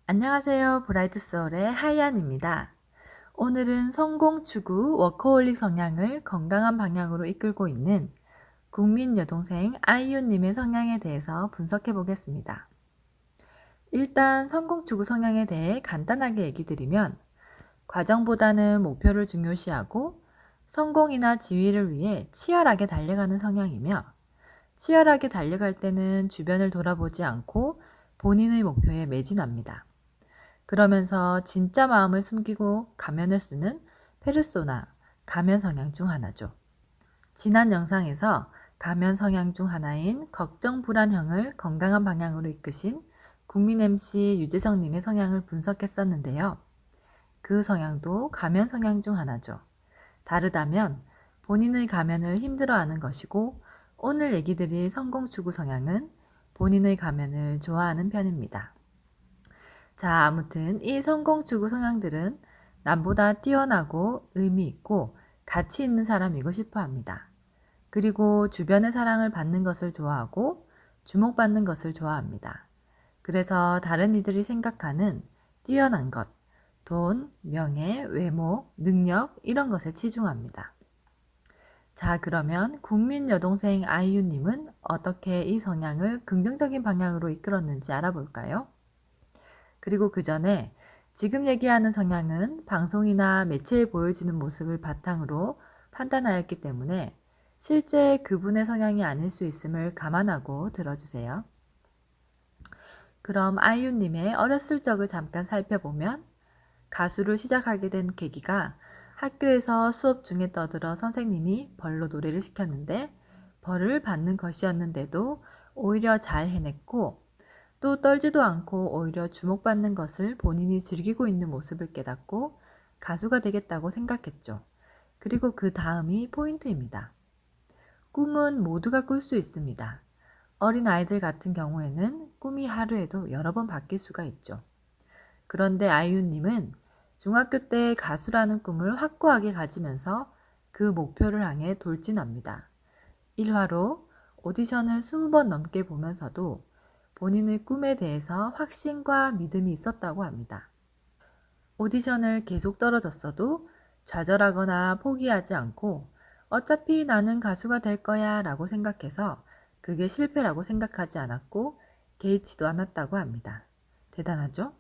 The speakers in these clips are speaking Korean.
안녕하세요. 브라이트 소울의 하이안입니다. 오늘은 성공 추구 워커홀릭 성향을 건강한 방향으로 이끌고 있는 국민 여동생 아이유님의 성향에 대해서 분석해 보겠습니다. 일단 성공 추구 성향에 대해 간단하게 얘기 드리면 과정보다는 목표를 중요시하고 성공이나 지위를 위해 치열하게 달려가는 성향이며 치열하게 달려갈 때는 주변을 돌아보지 않고 본인의 목표에 매진합니다. 그러면서 진짜 마음을 숨기고 가면을 쓰는 페르소나, 가면 성향 중 하나죠. 지난 영상에서 가면 성향 중 하나인 걱정 불안형을 건강한 방향으로 이끄신 국민 MC 유재석님의 성향을 분석했었는데요. 그 성향도 가면 성향 중 하나죠. 다르다면 본인의 가면을 힘들어하는 것이고 오늘 얘기 드릴 성공 추구 성향은 본인의 가면을 좋아하는 편입니다. 자, 아무튼 이 성공 추구 성향들은 남보다 뛰어나고 의미 있고 가치 있는 사람이고 싶어 합니다. 그리고 주변의 사랑을 받는 것을 좋아하고 주목받는 것을 좋아합니다. 그래서 다른 이들이 생각하는 뛰어난 것, 돈, 명예, 외모, 능력 이런 것에 치중합니다. 자, 그러면 국민 여동생 아이유님은 어떻게 이 성향을 긍정적인 방향으로 이끌었는지 알아볼까요? 그리고 그 전에 지금 얘기하는 성향은 방송이나 매체에 보여지는 모습을 바탕으로 판단하였기 때문에 실제 그분의 성향이 아닐 수 있음을 감안하고 들어주세요. 그럼 아이유님의 어렸을 적을 잠깐 살펴보면 가수를 시작하게 된 계기가 학교에서 수업 중에 떠들어 선생님이 벌로 노래를 시켰는데 벌을 받는 것이었는데도 오히려 잘 해냈고 또 떨지도 않고 오히려 주목받는 것을 본인이 즐기고 있는 모습을 깨닫고 가수가 되겠다고 생각했죠. 그리고 그 다음이 포인트입니다. 꿈은 모두가 꿀 수 있습니다. 어린 아이들 같은 경우에는 꿈이 하루에도 여러 번 바뀔 수가 있죠. 그런데 아이유님은 중학교 때 가수라는 꿈을 확고하게 가지면서 그 목표를 향해 돌진합니다. 1화로 오디션을 20번 넘게 보면서도 본인의 꿈에 대해서 확신과 믿음이 있었다고 합니다. 오디션을 계속 떨어졌어도 좌절하거나 포기하지 않고 어차피 나는 가수가 될 거야 라고 생각해서 그게 실패라고 생각하지 않았고 개의치도 않았다고 합니다. 대단하죠?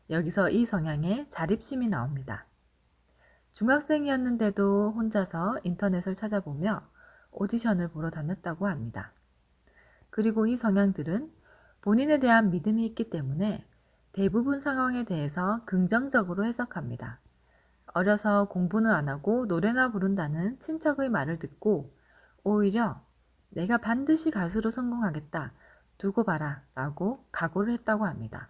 여기서 이 성향의 자립심이 나옵니다. 중학생이었는데도 혼자서 인터넷을 찾아보며 오디션을 보러 다녔다고 합니다. 그리고 이 성향들은 본인에 대한 믿음이 있기 때문에 대부분 상황에 대해서 긍정적으로 해석합니다. 어려서 공부는 안 하고 노래나 부른다는 친척의 말을 듣고 오히려 내가 반드시 가수로 성공하겠다, 두고 봐라 라고 각오를 했다고 합니다.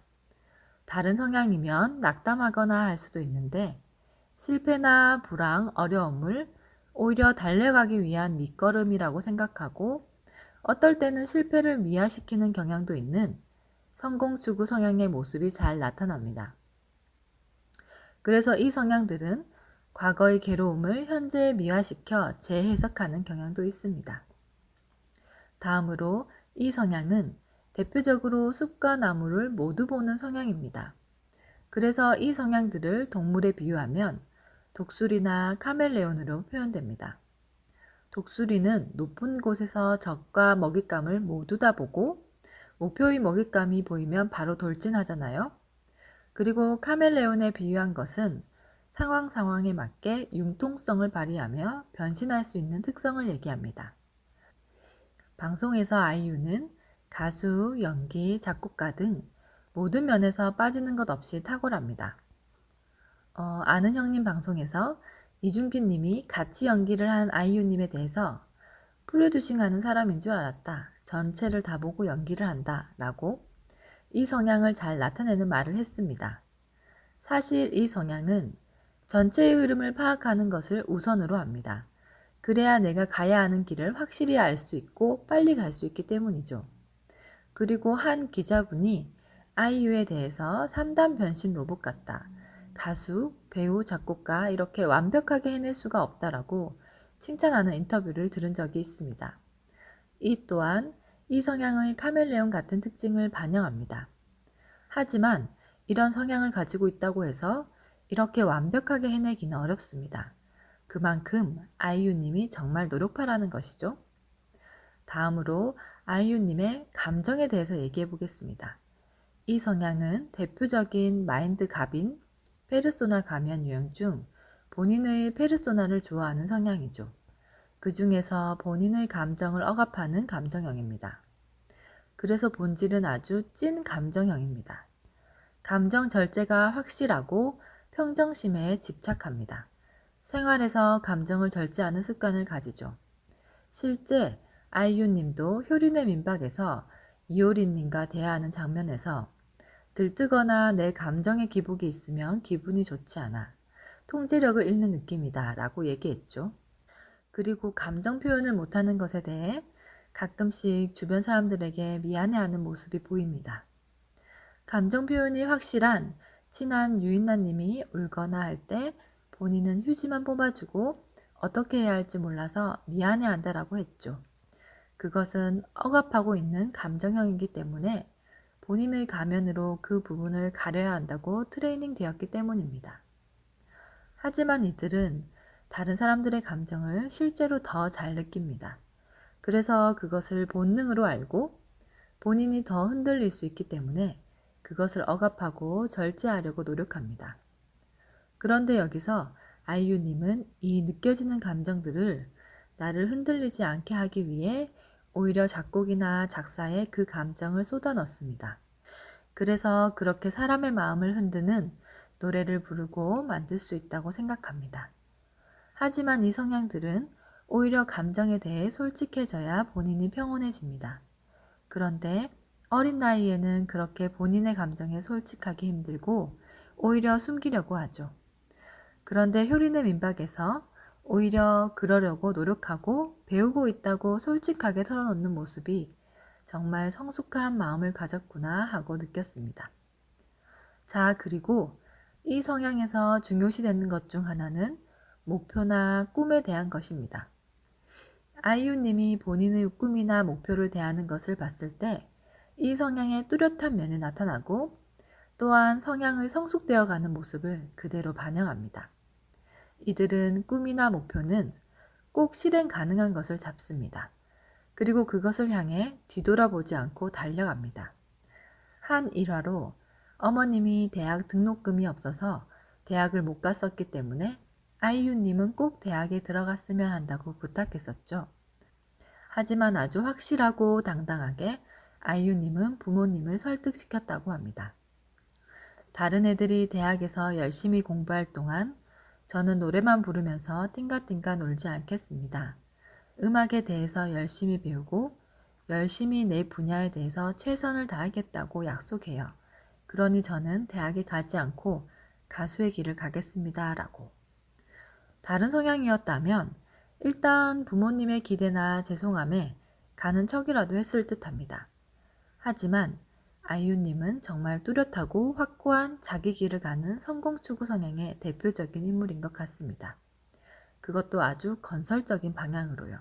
다른 성향이면 낙담하거나 할 수도 있는데 실패나 불황, 어려움을 오히려 달려가기 위한 밑거름이라고 생각하고 어떨 때는 실패를 미화시키는 경향도 있는 성공 추구 성향의 모습이 잘 나타납니다. 그래서 이 성향들은 과거의 괴로움을 현재에 미화시켜 재해석하는 경향도 있습니다. 다음으로 이 성향은 대표적으로 숲과 나무를 모두 보는 성향입니다. 그래서 이 성향들을 동물에 비유하면 독수리나 카멜레온으로 표현됩니다. 독수리는 높은 곳에서 적과 먹잇감을 모두 다 보고 목표의 먹잇감이 보이면 바로 돌진하잖아요. 그리고 카멜레온에 비유한 것은 상황에 맞게 융통성을 발휘하며 변신할 수 있는 특성을 얘기합니다. 방송에서 아이유는 가수, 연기, 작곡가 등 모든 면에서 빠지는 것 없이 탁월합니다. 아는 형님 방송에서 이준기 님이 같이 연기를 한 아이유님에 대해서 프로듀싱하는 사람인 줄 알았다. 전체를 다 보고 연기를 한다. 라고 이 성향을 잘 나타내는 말을 했습니다. 사실 이 성향은 전체의 흐름을 파악하는 것을 우선으로 합니다. 그래야 내가 가야 하는 길을 확실히 알 수 있고 빨리 갈 수 있기 때문이죠. 그리고 한 기자분이 아이유에 대해서 3단 변신 로봇 같다. 가수, 배우, 작곡가 이렇게 완벽하게 해낼 수가 없다라고 칭찬하는 인터뷰를 들은 적이 있습니다. 이 또한 이 성향의 카멜레온 같은 특징을 반영합니다. 하지만 이런 성향을 가지고 있다고 해서 이렇게 완벽하게 해내기는 어렵습니다. 그만큼 아이유님이 정말 노력파라는 것이죠. 다음으로 아이유님의 감정에 대해서 얘기해 보겠습니다. 이 성향은 대표적인 마인드 갑인 페르소나 가면 유형 중 본인의 페르소나를 좋아하는 성향이죠. 그 중에서 본인의 감정을 억압하는 감정형입니다. 그래서 본질은 아주 찐 감정형입니다. 감정 절제가 확실하고 평정심에 집착합니다. 생활에서 감정을 절제하는 습관을 가지죠. 실제 아이유님도 효린의 민박에서 이효린님과 대화하는 장면에서 들뜨거나 내 감정의 기복이 있으면 기분이 좋지 않아. 통제력을 잃는 느낌이다 라고 얘기했죠. 그리고 감정 표현을 못하는 것에 대해 가끔씩 주변 사람들에게 미안해하는 모습이 보입니다. 감정 표현이 확실한 친한 유인나님이 울거나 할 때 본인은 휴지만 뽑아주고 어떻게 해야 할지 몰라서 미안해한다라고 했죠. 그것은 억압하고 있는 감정형이기 때문에 본인의 가면으로 그 부분을 가려야 한다고 트레이닝 되었기 때문입니다. 하지만 이들은 다른 사람들의 감정을 실제로 더 잘 느낍니다. 그래서 그것을 본능으로 알고 본인이 더 흔들릴 수 있기 때문에 그것을 억압하고 절제하려고 노력합니다. 그런데 여기서 아이유님은 이 느껴지는 감정들을 나를 흔들리지 않게 하기 위해 오히려 작곡이나 작사에 그 감정을 쏟아 넣습니다. 그래서 그렇게 사람의 마음을 흔드는 노래를 부르고 만들 수 있다고 생각합니다. 하지만 이 성향들은 오히려 감정에 대해 솔직해져야 본인이 평온해집니다. 그런데 어린 나이에는 그렇게 본인의 감정에 솔직하기 힘들고 오히려 숨기려고 하죠. 그런데 효린의 민박에서 오히려 그러려고 노력하고 배우고 있다고 솔직하게 털어놓는 모습이 정말 성숙한 마음을 가졌구나 하고 느꼈습니다. 자, 그리고 이 성향에서 중요시되는 것 중 하나는 목표나 꿈에 대한 것입니다. 아이유님이 본인의 꿈이나 목표를 대하는 것을 봤을 때 이 성향의 뚜렷한 면이 나타나고 또한 성향의 성숙되어 가는 모습을 그대로 반영합니다. 이들은 꿈이나 목표는 꼭 실행 가능한 것을 잡습니다. 그리고 그것을 향해 뒤돌아보지 않고 달려갑니다. 한 일화로 어머님이 대학 등록금이 없어서 대학을 못 갔었기 때문에 아이유님은 꼭 대학에 들어갔으면 한다고 부탁했었죠. 하지만 아주 확실하고 당당하게 아이유님은 부모님을 설득시켰다고 합니다. 다른 애들이 대학에서 열심히 공부할 동안 저는 노래만 부르면서 띵가띵가 놀지 않겠습니다. 음악에 대해서 열심히 배우고 열심히 내 분야에 대해서 최선을 다하겠다고 약속해요. 그러니 저는 대학에 가지 않고 가수의 길을 가겠습니다. 라고. 다른 성향이었다면 일단 부모님의 기대나 죄송함에 가는 척이라도 했을 듯합니다. 하지만 아이유님은 정말 뚜렷하고 확고한 자기 길을 가는 성공 추구 성향의 대표적인 인물인 것 같습니다. 그것도 아주 건설적인 방향으로요.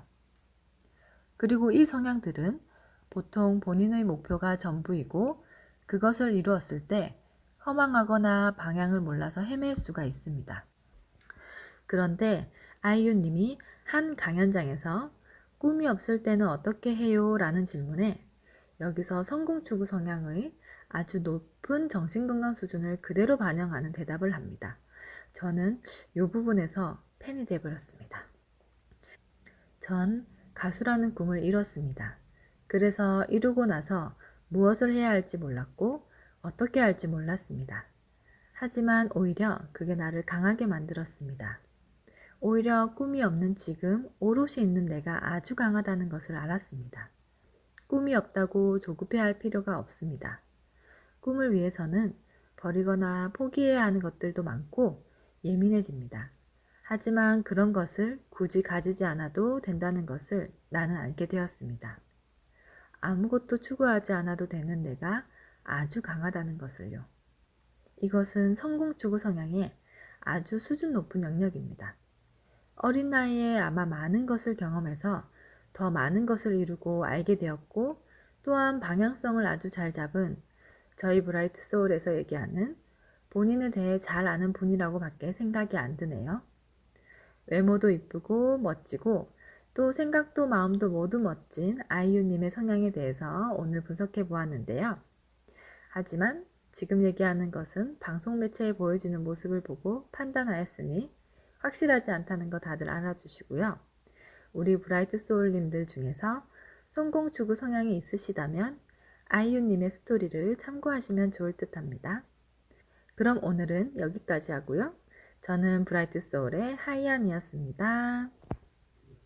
그리고 이 성향들은 보통 본인의 목표가 전부이고 그것을 이루었을 때 허망하거나 방향을 몰라서 헤맬 수가 있습니다. 그런데 아이유님이 한 강연장에서 꿈이 없을 때는 어떻게 해요? 라는 질문에 여기서 성공 추구 성향의 아주 높은 정신건강 수준을 그대로 반영하는 대답을 합니다. 저는 이 부분에서 팬이 되어버렸습니다. 전 가수라는 꿈을 이뤘습니다. 그래서 이루고 나서 무엇을 해야 할지 몰랐고 어떻게 할지 몰랐습니다. 하지만 오히려 그게 나를 강하게 만들었습니다. 오히려 꿈이 없는 지금 오롯이 있는 내가 아주 강하다는 것을 알았습니다. 꿈이 없다고 조급해할 필요가 없습니다. 꿈을 위해서는 버리거나 포기해야 하는 것들도 많고 예민해집니다. 하지만 그런 것을 굳이 가지지 않아도 된다는 것을 나는 알게 되었습니다. 아무것도 추구하지 않아도 되는 내가 아주 강하다는 것을요. 이것은 성공 추구 성향의 아주 수준 높은 영역입니다. 어린 나이에 아마 많은 것을 경험해서 더 많은 것을 이루고 알게 되었고 또한 방향성을 아주 잘 잡은 저희 브라이트 소울에서 얘기하는 본인에 대해 잘 아는 분이라고 밖에 생각이 안 드네요. 외모도 이쁘고 멋지고 또 생각도 마음도 모두 멋진 아이유님의 성향에 대해서 오늘 분석해 보았는데요. 하지만 지금 얘기하는 것은 방송 매체에 보여지는 모습을 보고 판단하였으니 확실하지 않다는 거 다들 알아주시고요. 우리 브라이트 소울님들 중에서 성공 추구 성향이 있으시다면 아이유님의 스토리를 참고하시면 좋을 듯 합니다. 그럼 오늘은 여기까지 하고요. 저는 브라이트 소울의 하이안이었습니다.